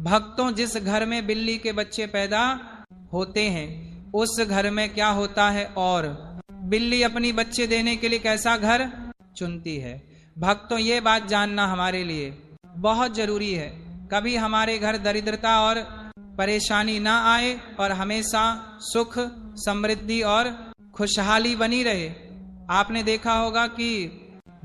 भक्तों, जिस घर में बिल्ली के बच्चे पैदा होते हैं उस घर में क्या होता है, और बिल्ली अपनी बच्चे देने के लिए कैसा घर चुनती है। भक्तों, ये बात जानना हमारे लिए बहुत जरूरी है। कभी हमारे घर दरिद्रता और परेशानी ना आए और हमेशा सुख, समृद्धि और खुशहाली बनी रहे। आपने देखा होगा कि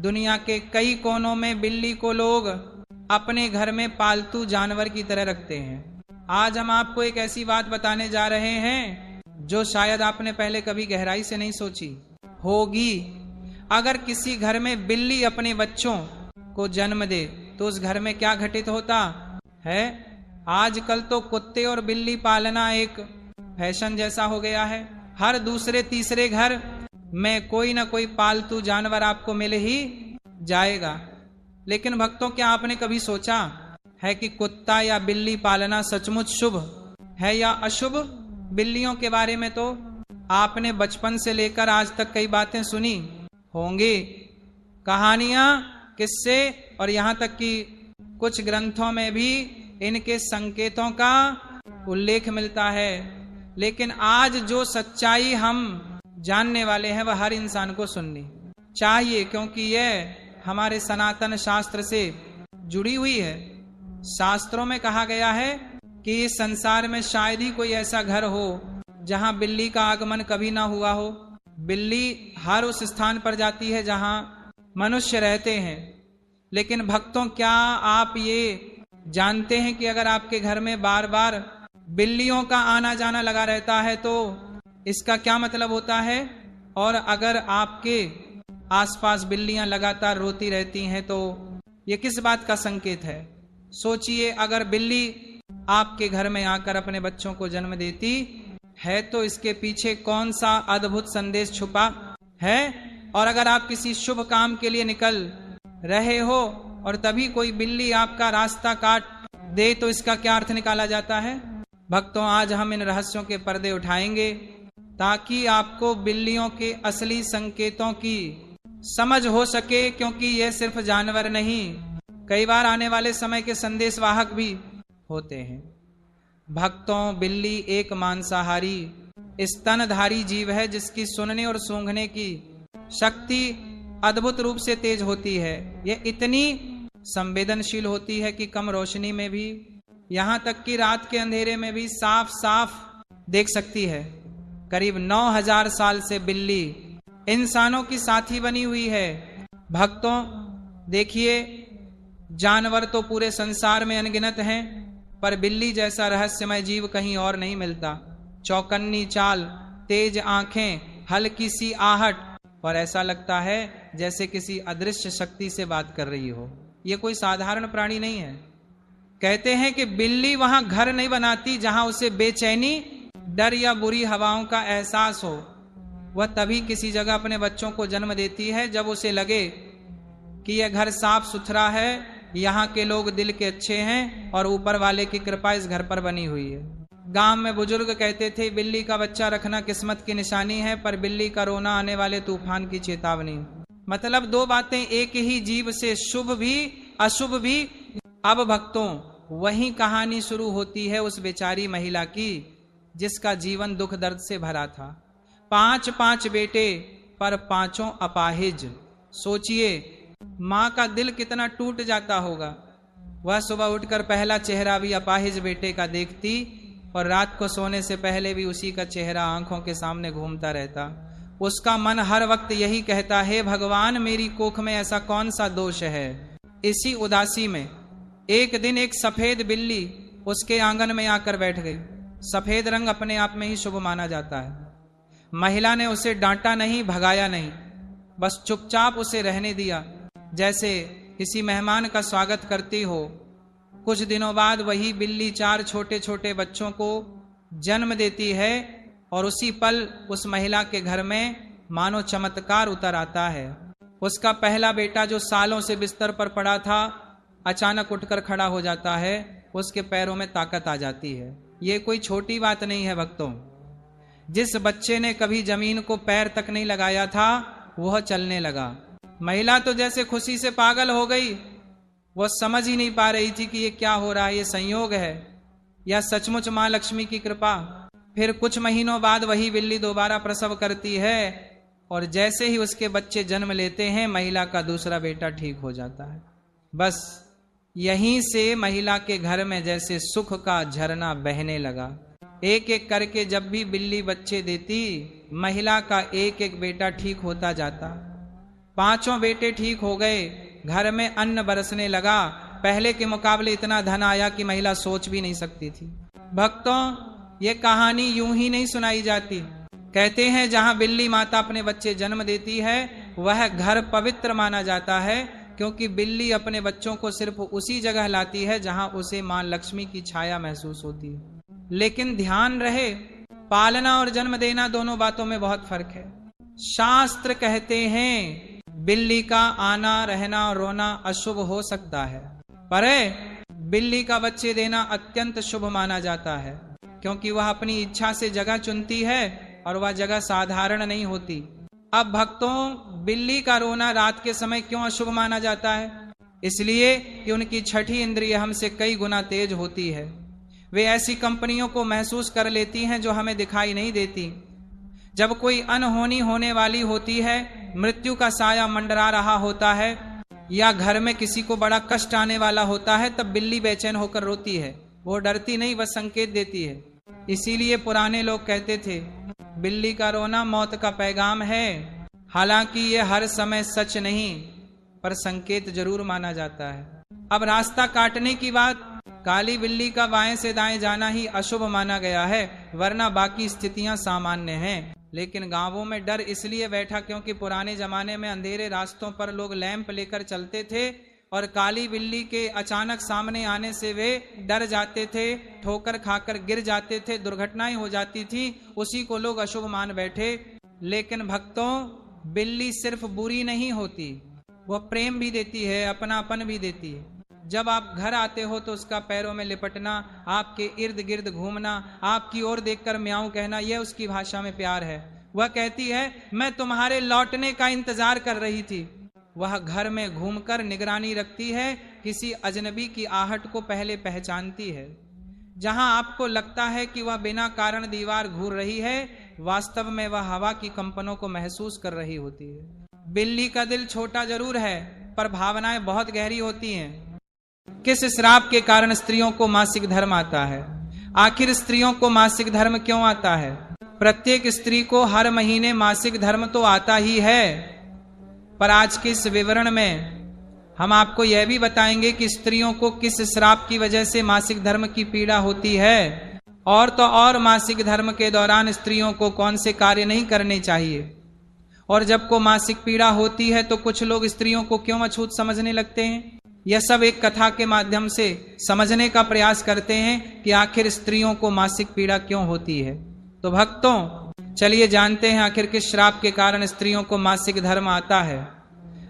दुनिया के कई कोनों में बिल्ली को लोग अपने घर में पालतू जानवर की तरह रखते हैं। आज हम आपको एक ऐसी बात बताने जा रहे हैं जो शायद आपने पहले कभी गहराई से नहीं सोची होगी। अगर किसी घर में बिल्ली अपने बच्चों को जन्म दे तो उस घर में क्या घटित होता है। आजकल तो कुत्ते और बिल्ली पालना एक फैशन जैसा हो गया है। हर दूसरे तीसरे घर में कोई ना कोई पालतू जानवर आपको मिल ही जाएगा। लेकिन भक्तों, क्या आपने कभी सोचा है कि कुत्ता या बिल्ली पालना सचमुच शुभ है या अशुभ? बिल्लियों के बारे में तो आपने बचपन से लेकर आज तक कई बातें सुनी होंगी, कहानियां, किस्से, और यहां तक कि कुछ ग्रंथों में भी इनके संकेतों का उल्लेख मिलता है। लेकिन आज जो सच्चाई हम जानने वाले हैं वह हर इंसान को सुननी चाहिए, क्योंकि यह हमारे सनातन शास्त्र से जुड़ी हुई है। शास्त्रों में कहा गया है कि इस संसार में शायद ही कोई ऐसा घर हो जहां बिल्ली का आगमन कभी ना हुआ हो। बिल्ली हर उस स्थान पर जाती है जहां मनुष्य रहते हैं। लेकिन भक्तों, क्या आप ये जानते हैं कि अगर आपके घर में बार बार बिल्लियों का आना जाना लगा रहता है तो इसका क्या मतलब होता है? और अगर आपके आसपास बिल्लियां लगातार रोती रहती हैं तो ये किस बात का संकेत है? सोचिए, अगर बिल्ली आपके घर में आकर अपने बच्चों को जन्म देती है तो इसके पीछे कौन सा अद्भुत संदेश छुपा है। और अगर आप किसी शुभ काम के लिए निकल रहे हो और तभी कोई बिल्ली आपका रास्ता काट दे तो इसका क्या अर्थ निकाला जाता है? भक्तों, आज हम इन रहस्यों के पर्दे उठाएंगे ताकि आपको बिल्लियों के असली संकेतों की समझ हो सके, क्योंकि ये सिर्फ जानवर नहीं, कई बार आने वाले समय के संदेशवाहक भी होते हैं। भक्तों, बिल्ली एक मांसाहारी स्तनधारी जीव है जिसकी सुनने और सूंघने की शक्ति अद्भुत रूप से तेज होती है। यह इतनी संवेदनशील होती है कि कम रोशनी में भी, यहां तक कि रात के अंधेरे में भी साफ साफ देख सकती है। करीब 9000 साल से बिल्ली इंसानों की साथी बनी हुई है। भक्तों, देखिए, जानवर तो पूरे संसार में अनगिनत हैं, पर बिल्ली जैसा रहस्यमय जीव कहीं और नहीं मिलता। चौकन्नी चाल, तेज आंखें, हल्की सी आहट, और ऐसा लगता है जैसे किसी अदृश्य शक्ति से बात कर रही हो। यह कोई साधारण प्राणी नहीं है। कहते हैं कि बिल्ली वहां घर नहीं बनाती जहां उसे बेचैनी, डर या बुरी हवाओं का एहसास हो। वह तभी किसी जगह अपने बच्चों को जन्म देती है जब उसे लगे कि यह घर साफ सुथरा है, यहाँ के लोग दिल के अच्छे हैं और ऊपर वाले की कृपा इस घर पर बनी हुई है। गांव में बुजुर्ग कहते थे, बिल्ली का बच्चा रखना किस्मत की निशानी है, पर बिल्ली का रोना आने वाले तूफान की चेतावनी। मतलब दो बातें एक ही जीव से, शुभ भी अशुभ भी। अब भक्तों, वही कहानी शुरू होती है उस बेचारी महिला की जिसका जीवन दुख दर्द से भरा था। 5 बेटे पर 5 अपाहिज। सोचिए, माँ का दिल कितना टूट जाता होगा। वह सुबह उठकर पहला चेहरा भी अपाहिज बेटे का देखती और रात को सोने से पहले भी उसी का चेहरा आंखों के सामने घूमता रहता। उसका मन हर वक्त यही कहता, हे भगवान, मेरी कोख में ऐसा कौन सा दोष है। इसी उदासी में एक दिन एक सफेद बिल्ली उसके आंगन में आकर बैठ गई। सफेद रंग अपने आप में ही शुभ माना जाता है। महिला ने उसे डांटा नहीं, भगाया नहीं, बस चुपचाप उसे रहने दिया, जैसे किसी मेहमान का स्वागत करती हो। कुछ दिनों बाद वही बिल्ली 4 छोटे छोटे बच्चों को जन्म देती है और उसी पल उस महिला के घर में मानो चमत्कार उतर आता है। उसका पहला बेटा जो सालों से बिस्तर पर पड़ा था, अचानक उठकर खड़ा हो जाता है। उसके पैरों में ताकत आ जाती है। ये कोई छोटी बात नहीं है भक्तों। जिस बच्चे ने कभी जमीन को पैर तक नहीं लगाया था, वह चलने लगा। महिला तो जैसे खुशी से पागल हो गई। वो समझ ही नहीं पा रही थी कि ये क्या हो रहा है, ये संयोग है या सचमुच माँ लक्ष्मी की कृपा। फिर कुछ महीनों बाद वही बिल्ली दोबारा प्रसव करती है और जैसे ही उसके बच्चे जन्म लेते हैं महिला का दूसरा बेटा ठीक हो जाता है। बस यहीं से महिला के घर में जैसे सुख का झरना बहने लगा। एक एक करके जब भी बिल्ली बच्चे देती, महिला का एक एक बेटा ठीक होता जाता। 5 बेटे ठीक हो गए, घर में अन्न बरसने लगा। पहले के मुकाबले इतना धन आया कि महिला सोच भी नहीं सकती थी। भक्तों, ये कहानी यूं ही नहीं सुनाई जाती। कहते हैं जहां बिल्ली माता अपने बच्चे जन्म देती है वह घर पवित्र माना जाता है, क्योंकि बिल्ली अपने बच्चों को सिर्फ उसी जगह लाती है जहां उसे मां लक्ष्मी की छाया महसूस होती है। लेकिन ध्यान रहे, पालना और जन्म देना दोनों बातों में बहुत फर्क है। शास्त्र कहते हैं बिल्ली का आना रहना और रोना अशुभ हो सकता है, पर बिल्ली का बच्चे देना अत्यंत शुभ माना जाता है, क्योंकि वह अपनी इच्छा से जगह चुनती है और वह जगह साधारण नहीं होती। अब भक्तों, बिल्ली का रोना रात के समय क्यों अशुभ माना जाता है? इसलिए कि उनकी छठी इंद्रिय हमसे कई गुना तेज होती है। वे ऐसी कंपनियों को महसूस कर लेती हैं जो हमें दिखाई नहीं देती। जब कोई अनहोनी होने वाली होती है, मृत्यु का साया मंडरा रहा होता है या घर में किसी को बड़ा कष्ट आने वाला होता है, तब बिल्ली बेचैन होकर रोती है। वो डरती नहीं, वह संकेत देती है। इसीलिए पुराने लोग कहते थे बिल्ली का रोना मौत का पैगाम है। हालांकि ये हर समय सच नहीं, पर संकेत जरूर माना जाता है। अब रास्ता काटने की बात, काली बिल्ली का बाएं से दाएं जाना ही अशुभ माना गया है, वरना बाकी स्थितियां सामान्य हैं। लेकिन गांवों में डर इसलिए बैठा क्योंकि पुराने जमाने में अंधेरे रास्तों पर लोग लैंप लेकर चलते थे और काली बिल्ली के अचानक सामने आने से वे डर जाते थे, ठोकर खाकर गिर जाते थे, दुर्घटनाएं हो जाती थी। उसी को लोग अशुभ मान बैठे। लेकिन भक्तों, बिल्ली सिर्फ बुरी नहीं होती, वह प्रेम भी देती है, अपनापन भी देती है। जब आप घर आते हो तो उसका पैरों में लिपटना, आपके इर्द गिर्द घूमना, आपकी ओर देखकर म्याऊं कहना, यह उसकी भाषा में प्यार है। वह कहती है मैं तुम्हारे लौटने का इंतजार कर रही थी। वह घर में घूमकर निगरानी रखती है, किसी अजनबी की आहट को पहले पहचानती है। जहां आपको लगता है कि वह बिना कारण दीवार घूर रही है, वास्तव में वह हवा की कंपनों को महसूस कर रही होती है। बिल्ली का दिल छोटा जरूर है, पर भावनाएं बहुत गहरी होती हैं। किस श्राप के कारण स्त्रियों को मासिक धर्म आता है? आखिर स्त्रियों को मासिक धर्म क्यों आता है? प्रत्येक स्त्री को हर महीने मासिक धर्म तो आता ही है, पर आज के इस विवरण में हम आपको यह भी बताएंगे कि स्त्रियों को किस श्राप की वजह से मासिक धर्म की पीड़ा होती है, और तो और मासिक धर्म के दौरान स्त्रियों को कौन से कार्य नहीं करने चाहिए। और जब को मासिक पीड़ा होती है तो कुछ लोग स्त्रियों को क्यों अछूत समझने लगते हैं। यह सब एक कथा के माध्यम से समझने का प्रयास करते हैं कि आखिर स्त्रियों को मासिक पीड़ा क्यों होती है। तो भक्तों, चलिए जानते हैं आखिर किस श्राप के कारण स्त्रियों को मासिक धर्म आता है।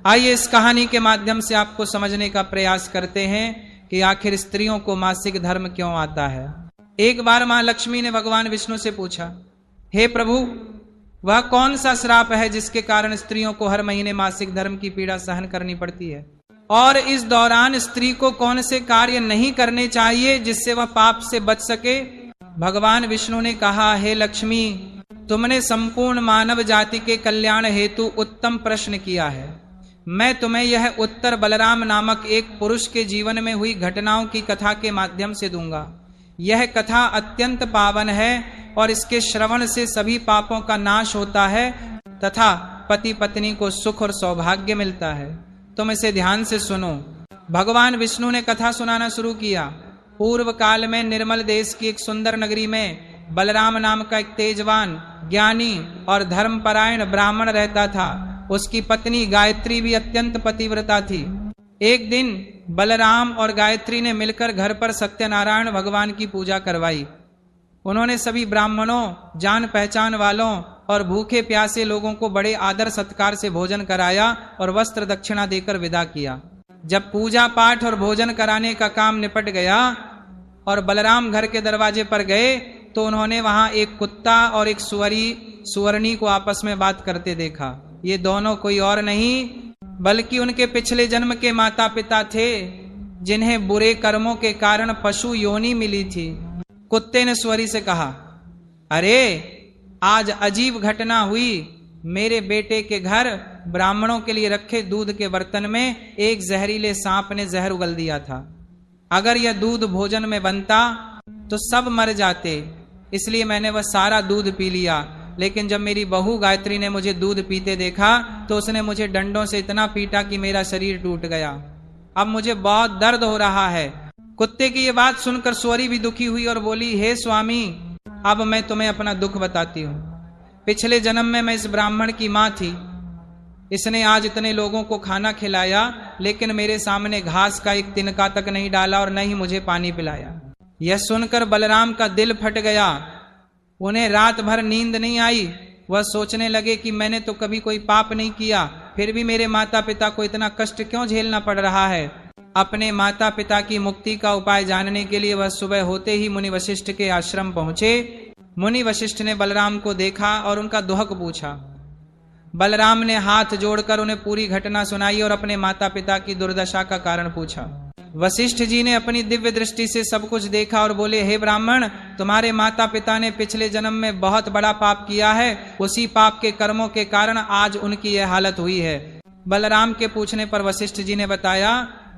आइए इस कहानी के माध्यम से आपको समझने का प्रयास करते हैं कि आखिर स्त्रियों को मासिक धर्म क्यों आता है। एक बार मां लक्ष्मी ने भगवान विष्णु से पूछा, हे प्रभु, वह कौन सा श्राप है जिसके कारण स्त्रियों को हर महीने मासिक धर्म की पीड़ा सहन करनी पड़ती है, और इस दौरान स्त्री को कौन से कार्य नहीं करने चाहिए जिससे वह पाप से बच सके। भगवान विष्णु ने कहा, हे लक्ष्मी, तुमने संपूर्ण मानव जाति के कल्याण हेतु उत्तम प्रश्न किया है। मैं तुम्हें यह उत्तर बलराम नामक एक पुरुष के जीवन में हुई घटनाओं की कथा के माध्यम से दूंगा। यह कथा अत्यंत पावन है और इसके श्रवण से सभी पापों का नाश होता है तथा पति पत्नी को सुख और सौभाग्य मिलता है। तुम इसे ध्यान से सुनो। भगवान विष्णु ने कथा सुनाना शुरू किया। पूर्व काल में निर्मल देश की एक सुंदर नगरी में बलराम नाम का एक तेजवान, ज्ञानी और धर्मपरायण ब्राह्मण रहता था। उसकी पत्नी गायत्री भी अत्यंत पतिव्रता थी। एक दिन बलराम और गायत्री ने मिलकर घर पर सत्यनारायण भगवान की पूजा करवाई। उन्होंने सभी ब्राह्मणों, जान पहचान वालों और भूखे प्यासे लोगों को बड़े आदर सत्कार से भोजन कराया और वस्त्र दक्षिणा देकर विदा किया। जब पूजा पाठ और भोजन कराने का काम निपट गया और बलराम घर के दरवाजे पर गए तो उन्होंने वहां एक कुत्ता और एक सुअरनी को आपस में बात करते देखा। ये दोनों कोई और नहीं बल्कि उनके पिछले जन्म के माता पिता थे। जिन्हें बुरे कर्मों के कारण पशु योनि मिली थी। कुत्ते ने स्वरी से कहा, अरे आज अजीब घटना हुई। मेरे बेटे के घर ब्राह्मणों के लिए रखे दूध के बर्तन में एक जहरीले सांप ने जहर उगल दिया था। अगर यह दूध भोजन में बनता तो सब मर जाते, इसलिए मैंने वह सारा दूध पी लिया। लेकिन जब मेरी बहू गायत्री ने मुझे दूध पीते देखा तो उसने मुझे डंडों से इतना पीटा कि मेरा शरीर टूट गया। अब मुझे बहुत दर्द हो रहा है। कुत्ते की ये बात सुनकर स्वरी भी दुखी हुई और बोली, हे स्वामी, अब मैं तुम्हें अपना दुख बताती हूँ। पिछले जन्म में मैं इस ब्राह्मण की माँ थी। इसने आज इतने लोगों को खाना खिलाया, लेकिन मेरे सामने घास का एक तिनका तक नहीं डाला और न ही मुझे पानी पिलाया। यह सुनकर बलराम का दिल फट गया। उन्हें रात भर नींद नहीं आई। वह सोचने लगे कि मैंने तो कभी कोई पाप नहीं किया, फिर भी मेरे माता पिता को इतना कष्ट क्यों झेलना पड़ रहा है। अपने माता पिता की मुक्ति का उपाय जानने के लिए वह सुबह होते ही मुनि वशिष्ठ के आश्रम पहुंचे। मुनि वशिष्ठ ने बलराम को देखा और उनका दुहक पूछा। बलराम ने हाथ जोड़कर उन्हें पूरी घटना सुनाई और अपने माता पिता की दुर्दशा का कारण पूछा। वशिष्ठ जी ने अपनी दिव्य दृष्टि से सब कुछ देखा और बोले, हे ब्राह्मण, तुम्हारे माता पिता ने पिछले जन्म में बहुत बड़ा पाप किया है। उसी पाप के कर्मों के कारण आज उनकी यह हालत हुई है। बलराम के पूछने पर वशिष्ठ जी ने बताया,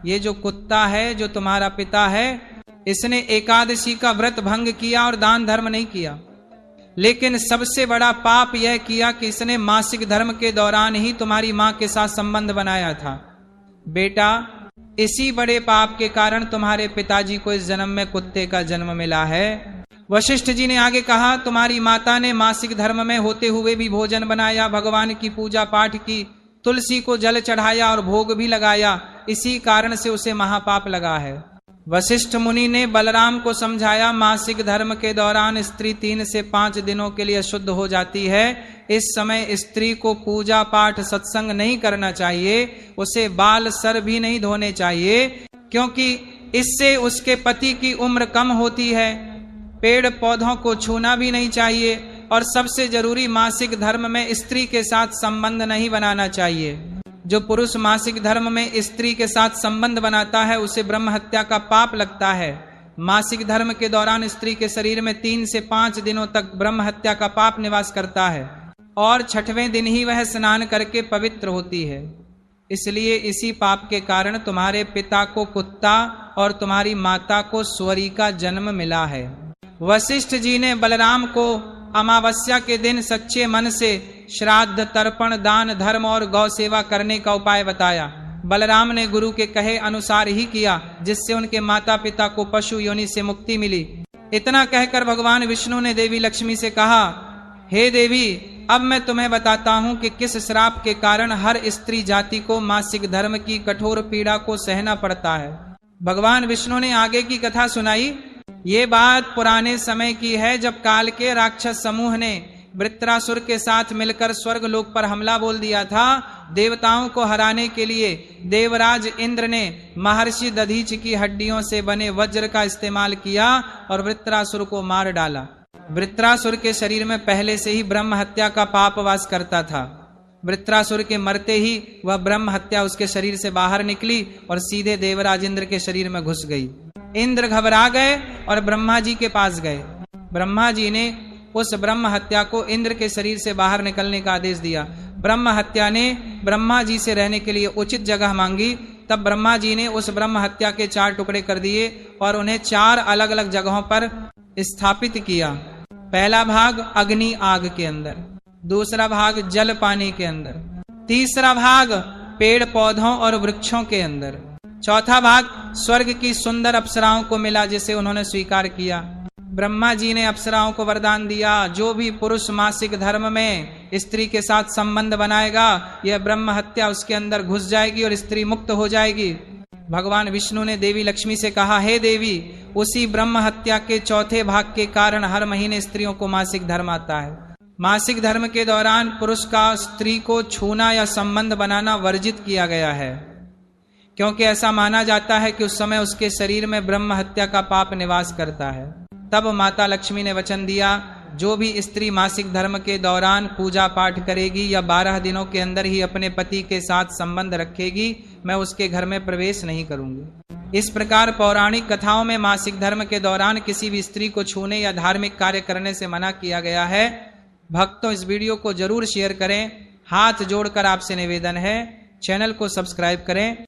ये जो कुत्ता है, जो तुम्हारा पिता है, इसने एकादशी का व्रत भंग किया और दान धर्म नहीं किया। लेकिन सबसे बड़ा पाप यह किया कि इसने मासिक धर्म के दौरान ही तुम्हारी मां के साथ संबंध बनाया था। बेटा, इसी बड़े पाप के कारण तुम्हारे पिताजी को इस जन्म में कुत्ते का जन्म मिला है। वशिष्ठ जी ने आगे कहा, तुम्हारी माता ने मासिक धर्म में होते हुए भी भोजन बनाया, भगवान की पूजा पाठ की, तुलसी को जल चढ़ाया और भोग भी लगाया। इसी कारण से उसे महापाप लगा है। वशिष्ठ मुनि ने बलराम को समझाया, मासिक धर्म के दौरान स्त्री 3 से 5 दिनों के लिए शुद्ध हो जाती है। इस समय स्त्री को पूजा पाठ सत्संग नहीं करना चाहिए, उसे बाल सर भी नहीं धोने चाहिए, क्योंकि इससे उसके पति की उम्र कम होती है। पेड़ पौधों को छूना भी नहीं चाहिए और सबसे जरूरी, मासिक धर्म में स्त्री के साथ संबंध नहीं बनाना चाहिए। जो पुरुष मासिक धर्म में स्त्री के साथ संबंध बनाता है उसे ब्रह्म हत्या का पाप लगता है। मासिक धर्म के दौरान स्त्री के शरीर में 3 से 5 दिनों तक ब्रह्म हत्या का पाप निवास करता है और 6वें दिन ही वह स्नान करके पवित्र होती है। इसलिए इसी पाप के कारण तुम्हारे पिता को कुत्ता और तुम्हारी माता को स्वरी का जन्म मिला है। वशिष्ठ जी ने बलराम को अमावस्या के दिन सच्चे मन से श्राद्ध, तर्पण, दान धर्म और गौ सेवा करने का उपाय बताया। बलराम ने गुरु के कहे अनुसार ही किया, जिससे उनके माता पिता को पशु योनि से मुक्ति मिली। इतना कहकर भगवान विष्णु ने देवी लक्ष्मी से कहा, हे देवी, अब मैं तुम्हें बताता हूँ कि किस श्राप के कारण हर स्त्री जाति को मासिक धर्म की कठोर पीड़ा को सहना पड़ता है। भगवान विष्णु ने आगे की कथा सुनाई। ये बात पुराने समय की है, जब काल के राक्षस समूह ने वृत्रासुर के साथ मिलकर स्वर्ग लोक पर हमला बोल दिया था। देवताओं को हराने के लिए देवराज इंद्र ने महर्षि दधीच की हड्डियों से बने वज्र का इस्तेमाल किया और वृत्रासुर को मार डाला। वृत्रासुर के शरीर में पहले से ही ब्रह्म हत्या का पाप वास करता था। वृत्रासुर के मरते ही वह ब्रह्म हत्या उसके शरीर से बाहर निकली और सीधे देवराज इंद्र के शरीर में घुस गई। इंद्र घबरा गए और ब्रह्मा जी के पास गए। ब्रह्मा जी ने उस ब्रह्म हत्या को इंद्र के शरीर से बाहर निकलने का आदेश दिया। ब्रह्म हत्या ने ब्रह्मा जी से रहने के लिए उचित जगह मांगी। तब ब्रह्मा जी ने उस ब्रह्म हत्या के 4 टुकड़े कर दिए और उन्हें 4 अलग अलग जगहों पर स्थापित किया। पहला भाग अग्नि आग के अंदर, दूसरा भाग जल पानी के अंदर, तीसरा भाग पेड़ पौधों और वृक्षों के अंदर, चौथा भाग स्वर्ग की सुंदर अप्सराओं को मिला, जिसे उन्होंने स्वीकार किया। ब्रह्मा जी ने अप्सराओं को वरदान दिया, जो भी पुरुष मासिक धर्म में स्त्री के साथ संबंध बनाएगा, यह ब्रह्म हत्या उसके अंदर घुस जाएगी और स्त्री मुक्त हो जाएगी। भगवान विष्णु ने देवी लक्ष्मी से कहा, हे देवी, उसी ब्रह्म हत्या के चौथे भाग के कारण हर महीने स्त्रियों को मासिक धर्म आता है। मासिक धर्म के दौरान पुरुष का स्त्री को छूना या संबंध बनाना वर्जित किया गया है, क्योंकि ऐसा माना जाता है कि उस समय उसके शरीर में ब्रह्म हत्या का पाप निवास करता है। तब माता लक्ष्मी ने वचन दिया, जो भी स्त्री मासिक धर्म के दौरान पूजा पाठ करेगी या 12 दिनों के अंदर ही अपने पति के साथ संबंध रखेगी, मैं उसके घर में प्रवेश नहीं करूंगी। इस प्रकार पौराणिक कथाओं में मासिक धर्म के दौरान किसी भी स्त्री को छूने या धार्मिक कार्य करने से मना किया गया है। भक्तों, इस वीडियो को जरूर शेयर करें। हाथ जोड़कर आपसे निवेदन है, चैनल को सब्सक्राइब करें।